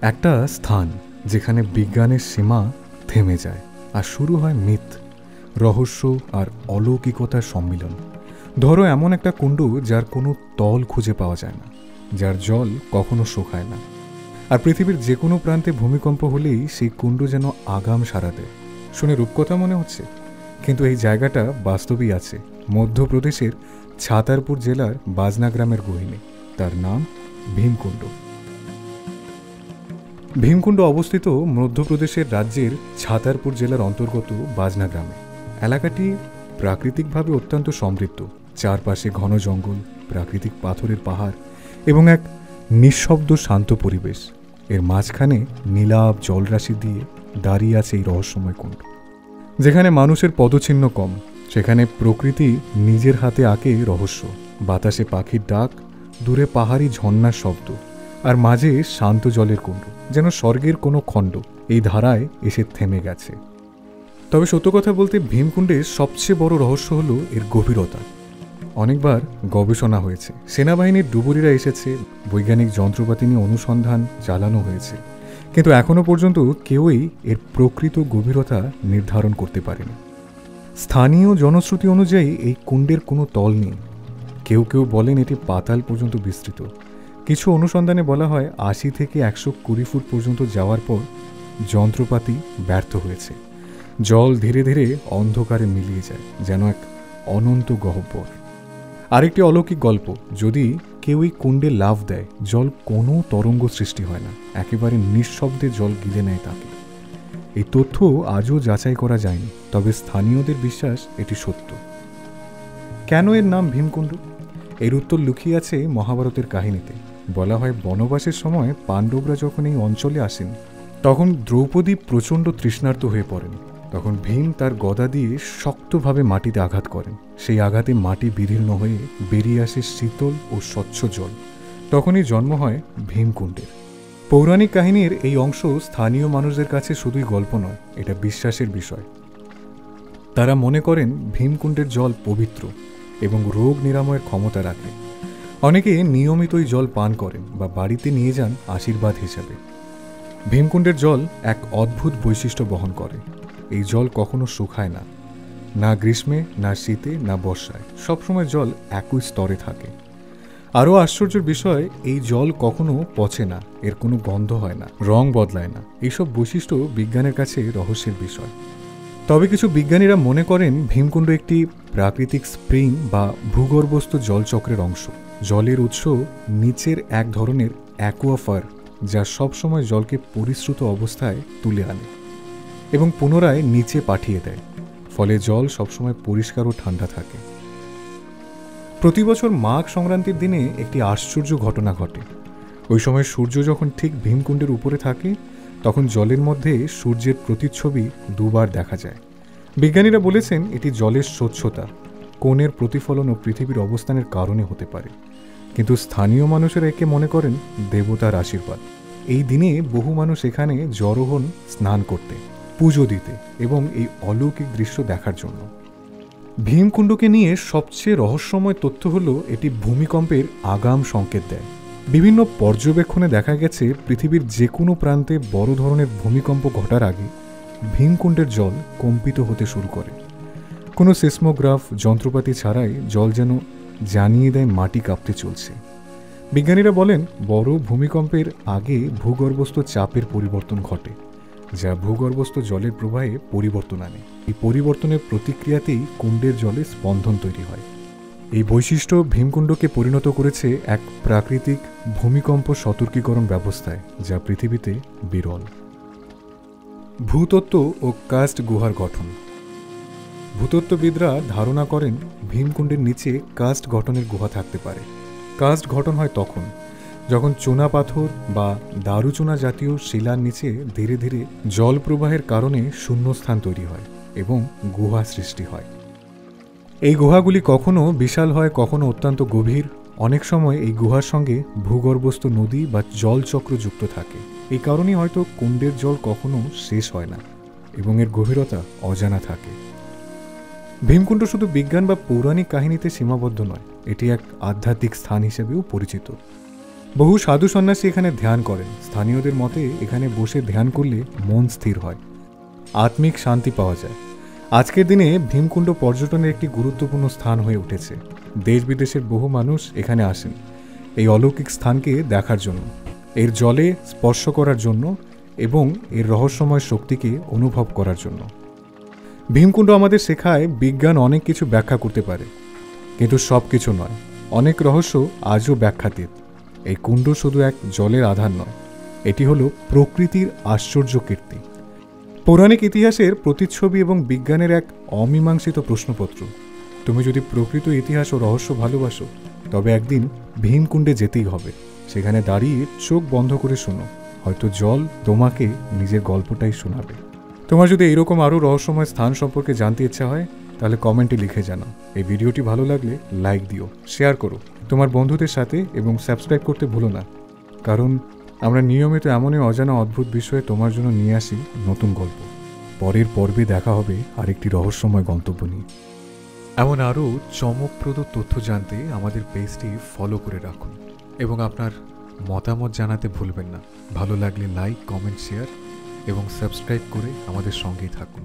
একটা স্থান যেখানে বিজ্ঞানের সীমা থেমে যায় আর শুরু হয় মিথ, রহস্য আর অলৌকিকতার সম্মিলন। ধরো এমন একটা কুণ্ড যার কোনো তল খুঁজে পাওয়া যায় না, যার জল কখনো শুকায় না, আর পৃথিবীর যে কোনো প্রান্তে ভূমিকম্প হলেই সেই কুণ্ড যেন আগাম সাড়া দেয়। শুনে রূপকথা মনে হচ্ছে, কিন্তু এই জায়গাটা বাস্তবেই আছে মধ্যপ্রদেশের ছাতারপুর জেলার বাজনা গ্রামের গহীনে। তার নাম ভীমকুণ্ড। ভীমকুণ্ড অবস্থিত মধ্যপ্রদেশের রাজ্যের ছাতারপুর জেলার অন্তর্গত বাজনা গ্রামে। এলাকাটি প্রাকৃতিকভাবে অত্যন্ত সমৃদ্ধ। চারপাশে ঘন জঙ্গল, প্রাকৃতিক পাথরের পাহাড় এবং এক নিঃশব্দ শান্ত পরিবেশ। এর মাঝখানে নীলাভ জলরাশি দিয়ে দাঁড়িয়ে আছে এই রহস্যময় কুণ্ড। যেখানে মানুষের পদচিহ্ন কম, সেখানে প্রকৃতি নিজের হাতে আঁকে রহস্য। বাতাসে পাখির ডাক, দূরে পাহাড়ি ঝর্ণার শব্দ, আর মাঝে শান্ত জলের কুণ্ড, যেন স্বর্গের কোনো খণ্ড এই ধারায় এসে থেমে গেছে। তবে সত্য কথা বলতে ভীমকুণ্ডের সবচেয়ে বড় রহস্য হলো এর গভীরতা। অনেকবার গবেষণা হয়েছে, সেনাবাহিনীর ডুবুরিরা এসেছে, বৈজ্ঞানিক যন্ত্রপাতি নিয়ে অনুসন্ধান চালানো হয়েছে, কিন্তু এখনও পর্যন্ত কেউই এর প্রকৃত গভীরতা নির্ধারণ করতে পারেনি। স্থানীয় জনশ্রুতি অনুযায়ী এই কুণ্ডের কোনো তল নেই। কেউ কেউ বলেন এটি পাতাল পর্যন্ত বিস্তৃত। কিছু অনুসন্ধানে বলা হয় ৮০ থেকে ১২০ ফুট পর্যন্ত যাওয়ার পর যন্ত্রপাতি ব্যর্থ হয়েছে। জল ধীরে ধীরে অন্ধকারে মিলিয়ে যায়, যেন এক অনন্ত গহ্বর। আরেকটি অলৌকিক গল্প, যদি কেউ এই কুণ্ডে লাফ দেয়, জল কোনো তরঙ্গ সৃষ্টি হয় না, একেবারে নিঃশব্দে জল গিলে নেয় তাকে। এই তথ্য আজও যাচাই করা যায়নি, তবে স্থানীয়দের বিশ্বাস এটি সত্য। কেন এর নাম ভীমকুণ্ড? এর উত্তর লুকিয়ে আছে মহাভারতের কাহিনীতে। বলা হয় বনবাসের সময় পাণ্ডবরা যখন এই অঞ্চলে আসেন, তখন দ্রৌপদী প্রচণ্ড তৃষ্ণার্ত হয়ে পড়েন। তখন ভীম তার গদা দিয়ে শক্তভাবে মাটিতে আঘাত করেন। সেই আঘাতে মাটি বিদীর্ণ হয়ে বেরিয়ে আসে শীতল ও স্বচ্ছ জল। তখনই জন্ম হয় ভীমকুণ্ডের। পৌরাণিক কাহিনীর এই অংশ স্থানীয় মানুষদের কাছে শুধুই গল্প নয়, এটা বিশ্বাসের বিষয়। তারা মনে করেন ভীমকুণ্ডের জল পবিত্র এবং রোগ নিরাময়ের ক্ষমতা রাখে। অনেকে নিয়মিত এই জল পান করেন বা বাড়িতে নিয়ে যান আশীর্বাদ হিসাবে। ভীমকুণ্ডের জল এক অদ্ভুত বৈশিষ্ট্য বহন করে। এই জল কখনো শুকায় না, না গ্রীষ্মে, না শীতে, না বর্ষায়। সবসময় জল একই স্তরে থাকে। আরও আশ্চর্যের বিষয়, এই জল কখনো পচে না, এর কোনো গন্ধ হয় না, রং বদলায় না। এইসব বৈশিষ্ট্য বিজ্ঞানের কাছে রহস্যের বিষয়। তবে কিছু বিজ্ঞানীরা মনে করেন ভীমকুণ্ড একটি প্রাকৃতিক স্প্রিং বা ভূগর্ভস্থ জলচক্রের অংশ। জলের উৎস নিচের এক ধরনের অ্যাকুয়াফার, যা সবসময় জলকে পরিশ্রুত অবস্থায় তুলে আনে এবং পুনরায় নিচে পাঠিয়ে দেয়। ফলে জল সবসময় পরিষ্কার ও ঠান্ডা থাকে। প্রতি বছর মাঘ সংক্রান্তির দিনে একটি আশ্চর্য ঘটনা ঘটে। ওই সময় সূর্য যখন ঠিক ভীমকুণ্ডের উপরে থাকে, তখন জলের মধ্যে সূর্যের প্রতিচ্ছবি দুবার দেখা যায়। বিজ্ঞানীরা বলেছেন এটি জলের স্বচ্ছতা, কোণের প্রতিফলন ও পৃথিবীর অবস্থানের কারণে হতে পারে। কিন্তু স্থানীয় মানুষেরা একে মনে করেন দেবতার আশীর্বাদ। এই দিনে বহু মানুষ এখানে জড়ো হন স্নান করতে, পুজো দিতে এবং এই অলৌকিক দৃশ্য দেখার জন্য। ভীমকুণ্ডকে নিয়ে সবচেয়ে রহস্যময় তথ্য হলো এটি ভূমিকম্পের আগাম সংকেত দেয়। বিভিন্ন পর্যবেক্ষণে দেখা গেছে পৃথিবীর যে কোনো প্রান্তে বড় ধরনের ভূমিকম্প ঘটার আগে ভীমকুণ্ডের জল কম্পিত হতে শুরু করে। কোনো সিসমোগ্রাফ যন্ত্রপাতি ছাড়াই জল যেন জানিয়ে দেয় মাটি কাঁপতে চলছে। বিজ্ঞানীরা বলেন বড় ভূমিকম্পের আগে ভূগর্ভস্থ চাপের পরিবর্তন ঘটে, যা ভূগর্ভস্থ জলের প্রবাহে পরিবর্তন আনে। এই পরিবর্তনের প্রতিক্রিয়াতেই কুণ্ডের জলে স্পন্দন তৈরি হয়। এই বৈশিষ্ট্য ভীমকুণ্ডকে পরিণত করেছে এক প্রাকৃতিক ভূমিকম্প সতর্কীকরণ ব্যবস্থায়, যা পৃথিবীতে বিরল। ভূতত্ত্ব ও কাস্ট গুহার গঠন। ভূতত্ত্ববিদরা ধারণা করেন ভীমকুণ্ডের নিচে কাস্ট গঠনের গুহা থাকতে পারে। কাস্ট গঠন হয় তখন যখন চুনা পাথর বা দারুচুনা জাতীয় শিলার নিচে ধীরে ধীরে জল প্রবাহের কারণে শূন্যস্থান তৈরি হয় এবং গুহা সৃষ্টি হয়। এই গুহাগুলি কখনো বিশাল হয়, কখনো অত্যন্ত গভীর। অনেক সময় এই গুহার সঙ্গে ভূগর্ভস্থ নদী বা জলচক্র যুক্ত থাকে। এই কারণেই হয়তো কুণ্ডের জল কখনো শেষ হয় না এবং এর গভীরতা অজানা থাকে। ভীমকুণ্ড শুধু বিজ্ঞান বা পৌরাণিক কাহিনীতে সীমাবদ্ধ নয়, এটি এক আধ্যাত্মিক স্থান হিসেবেও পরিচিত। বহু সাধু সন্ন্যাসী এখানে ধ্যান করেন। স্থানীয়দের মতে এখানে বসে ধ্যান করলে মন স্থির হয়, আত্মিক শান্তি পাওয়া যায়। আজকের দিনে ভীমকুণ্ড পর্যটনের একটি গুরুত্বপূর্ণ স্থান হয়ে উঠেছে। দেশ বিদেশের বহু মানুষ এখানে আসেন এই অলৌকিক স্থানকে দেখার জন্য, এর জলে স্পর্শ করার জন্য এবং এর রহস্যময় শক্তিকে অনুভব করার জন্য। ভীমকুণ্ড আমাদের শেখায় বিজ্ঞান অনেক কিছু ব্যাখ্যা করতে পারে, কিন্তু সব কিছু নয়। অনেক রহস্য আজও ব্যাখ্যাতীত। এই কুণ্ড শুধু এক জলের আধার নয়, এটি হলো প্রকৃতির আশ্চর্য কীর্তি, পৌরাণিক ইতিহাসের প্রতিচ্ছবি এবং বিজ্ঞানের এক অমীমাংসিত প্রশ্নপত্র। তুমি যদি প্রকৃত ইতিহাস ও রহস্য ভালোবাসো, তবে একদিন ভীমকুণ্ডে যেতেই হবে। সেখানে দাঁড়িয়ে চোখ বন্ধ করে শোনো, হয়তো জল তোমাকে নিজের গল্পটাই শোনাবে। তোমার যদি এরকম আরও রহস্যময় স্থান সম্পর্কে জানতে ইচ্ছা হয়, তাহলে কমেন্টে লিখে জানাও। এই ভিডিওটি ভালো লাগলে লাইক দিও, শেয়ার করো তোমার বন্ধুদের সাথে এবং সাবস্ক্রাইব করতে ভুলো না, কারণ আমরা নিয়মিত এমনই অজানা অদ্ভুত বিষয়ে তোমার জন্য নিয়ে আসি নতুন গল্প। পরের পর্বে দেখা হবে আরেকটি রহস্যময় গন্তব্য নিয়ে। এমন আরও চমকপ্রদ তথ্য জানতে আমাদের পেজটি ফলো করে রাখুন এবং আপনার মতামত জানাতে ভুলবেন না। ভালো লাগলে লাইক, কমেন্ট, শেয়ার এবং সাবস্ক্রাইব করে আমাদের সঙ্গেই থাকুন।